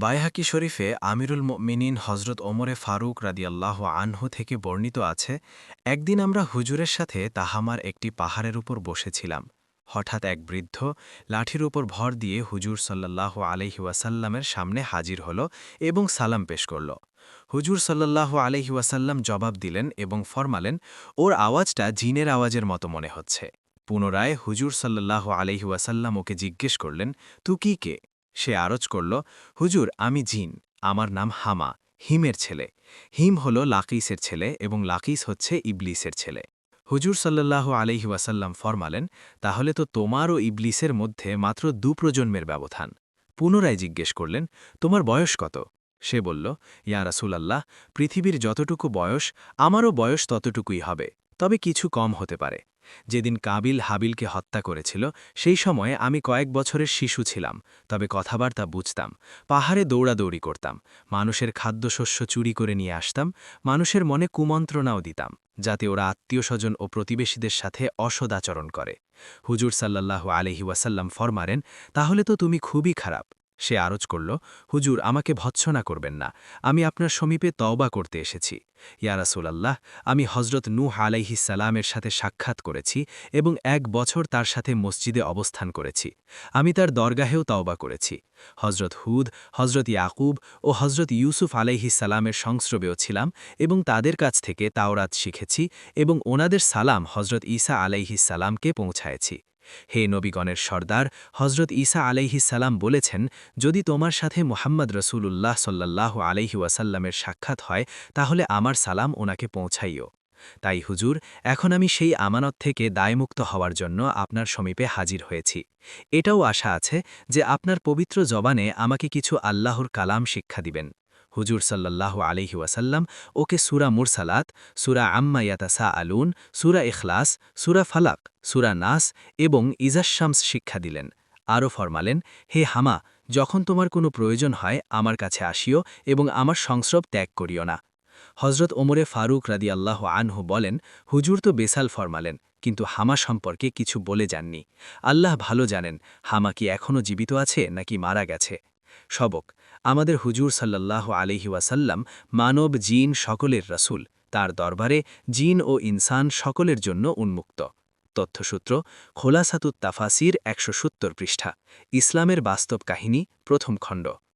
বাইহাকি শরীফে আমিরুল মুমিনিন হজরত ওমরে ফারুক রাদিয়াল্লাহু আনহু থেকে বর্ণিত আছে, একদিন আমরা হুজুরের সাথে তাহামার একটি পাহাড়ের উপর বসেছিলাম। হঠাৎ এক বৃদ্ধ লাঠির উপর ভর দিয়ে হুজুর সাল্লাল্লাহু আলাইহি ওয়াসাল্লামের সামনে হাজির হল এবং সালাম পেশ করল। হুজুর সাল্লাল্লাহু আলাইহি ওয়াসাল্লাম জবাব দিলেন এবং ফরমালেন, ওর আওয়াজটা জিনের আওয়াজের মতো মনে হচ্ছে। পুনরায় হুজুর সাল্লাল্লাহু আলাইহি ওয়াসাল্লাম ওকে জিজ্ঞেস করলেন, তুই কি কে? সে আরজ করল, হুজুর আমি জিন, আমার নাম হামা, হিমের ছেলে। হিম হল লাকিসের ছেলে এবং লাকিস হচ্ছে ইবলিসের ছেলে। হুজুর সাল্লাল্লাহু আলাইহি ওয়াসাল্লাম ফরমালেন, তাহলে তো তোমার ও ইবলিসের মধ্যে মাত্র প্রজন্মের ব্যবধান। পুনরায় জিজ্ঞেস করলেন, তোমার বয়স কত? সে বলল, ইয়া রাসূলাল্লাহ, পৃথিবীর যতটুকু বয়স আমারও বয়স ততটুকুই হবে, তবে কিছু কম হতে পারে। যেদিন কাবিল হাবিলকে হত্যা করেছিল সেই সময়ে আমি কয়েক বছরের শিশু ছিলাম, তবে কথাবার্তা বুঝতাম। পাহাড়ে দৌড়াদৌড়ি করতাম, মানুষের খাদ্যশস্য চুরি করে নিয়ে আসতাম, মানুষের মনে কুমন্ত্রণাও দিতাম, যাতে ওরা আত্মীয়স্বজন ও প্রতিবেশীদের সাথে অসদাচরণ করে। হুজুর সাল্লাল্লাহু আলাইহি ওয়াসাল্লাম ফরমারেন, তাহলে তো তুমি খুবই খারাপ। সে আরজ করল, হুজুর আমাকে ভৎসনা করবেন না, আমি আপনার সমীপে তওবা করতে এসেছি। ইয়া রাসূলাল্লাহ, আমি হজরত নূহ আলাইহিস সালামের সাথে সাক্ষাৎ করেছি এবং 1 বছর তার সাথে মসজিদে অবস্থান করেছি। আমি তার দরগাহেও তওবা করেছি। হজরত হুদ, হজরত ইয়াকুব ও হজরত ইউসুফ আলাইহিস সালামের সংস্রবেও ছিলাম এবং তাদের কাছ থেকে তাওরাত শিখেছি এবং ওনাদের সালাম হজরত ঈসা আলাইহিস সালামকে পৌঁছায়েছি। হে নবীগণের সর্দার, হজরত ঈসা আলাইহিস সালাম বলেছেন, যদি তোমার সাথে মুহাম্মদ রসূলুল্লাহ সাল্লাল্লাহু আলাইহি ওয়াসাল্লামের সাক্ষাৎ হয় তাহলে আমার সালাম ওনাকে পৌঁছাইও। তাই হুজুর, এখন আমি সেই আমানত থেকে দায়মুক্ত হওয়ার জন্য আপনার সমীপে হাজির হয়েছি। এটাও আশা আছে যে আপনার পবিত্র জবানে আমাকে কিছু আল্লাহর কালাম শিক্ষা দিবেন। হুজুর সাল্লাল্লাহু আলাইহি ওয়াসাল্লাম ওকে সূরা মুরসালাত, সূরা আম্মা ইয়াতাসাআলুন, সূরা ইখলাস, সূরা ফালাক, সূরা নাস এবং ইজাশ শামস শিক্ষা দিলেন। আরও ফরমালেন, হে হামা, যখন তোমার কোনো প্রয়োজন হয় আমার কাছে আসিও এবং আমার সংস্রব ত্যাগ করিও না। হজরত ওমরে ফারুক রাদিয়াল্লাহু আনহু বলেন, হুজুর তো বেসাল ফরমালেন, কিন্তু হামা সম্পর্কে কিছু বলে যাননি। আল্লাহ ভালো জানেন হামা কি এখনও জীবিত আছে নাকি মারা গেছে। সবক, আমাদের হুজুর সাল্লাল্লাহু আলাইহি ওয়াসাল্লাম মানব জিন সকলের রাসূল, তার দরবারে জিন ও ইনসান সকলের জন্য উন্মুক্ত। তথ্যসূত্র, খোলাসাতুত তাফাসির 170 পৃষ্ঠা, ইসলামের বাস্তব কাহিনী, প্রথম খণ্ড।